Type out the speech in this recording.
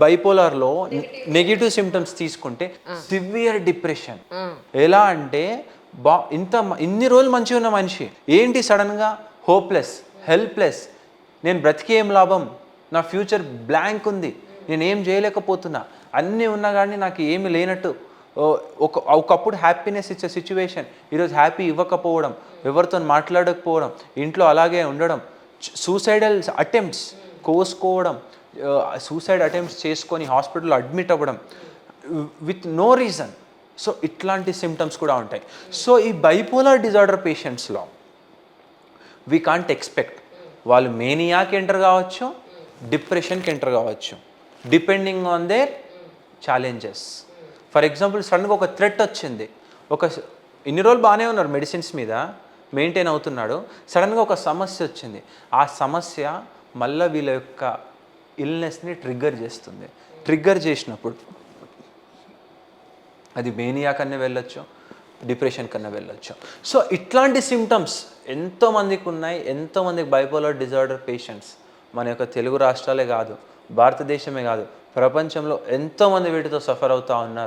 బైపోలార్లో negative symptoms తీసుకుంటే severe depression. ఎలా అంటే ఇన్ని రోజులు మంచిగా ఉన్న మనిషి ఏంటి సడన్గా హోప్లెస్, హెల్ప్లెస్, నేను బ్రతికి ఏం లాభం, నా ఫ్యూచర్ బ్లాంక్ ఉంది, నేను ఏం చేయలేకపోతున్నా, అన్నీ ఉన్నా కానీ నాకు ఏమి లేనట్టు, ఒకప్పుడు హ్యాపీనెస్ ఇచ్చే సిచ్యువేషన్ ఈరోజు హ్యాపీ ఇవ్వకపోవడం, ఎవరితో మాట్లాడకపోవడం, ఇంట్లో అలాగే ఉండడం, సూసైడల్ అటెంప్ట్స్ కోసుకోవడం, సూసైడ్ అటెంప్ట్స్ చేసుకొని హాస్పిటల్లో అడ్మిట్ అవ్వడం విత్ నో రీజన్. సో ఇట్లాంటి సిమ్టమ్స్ కూడా ఉంటాయి. సో ఈ బైపోలార్ డిజార్డర్ పేషెంట్స్లో వీ కాంట్ ఎక్స్పెక్ట్ వాళ్ళు మేనియాకి ఎంటర్ కావచ్చు, డిప్రెషన్కి ఎంటర్ కావచ్చు, depending on their challenges. For example సడన్గా ఒక థ్రెట్ వచ్చింది, ఇన్ని రోజులు బాగానే ఉన్నారు, మెడిసిన్స్ మీద మెయింటైన్ అవుతున్నాడు, సడన్గా ఒక సమస్య వచ్చింది, ఆ సమస్య మళ్ళీ వీళ్ళ యొక్క ఇల్నెస్ని ట్రిగ్గర్ చేస్తుంది. ట్రిగ్గర్ చేసినప్పుడు అది మేనియా కన్నా వెళ్ళొచ్చు, డిప్రెషన్ కన్నా వెళ్ళొచ్చు. సో ఇట్లాంటి సిమ్టమ్స్ ఎంతోమందికి ఉన్నాయి. ఎంతోమందికి బైపోలార్ డిజార్డర్ పేషెంట్స్ మన యొక్క తెలుగు రాష్ట్రాలే కాదు, భారతదేశమే కాదు, ప్రపంచంలో ఎంతోమంది వీటితో సఫర్ అవుతూ ఉన్నారు.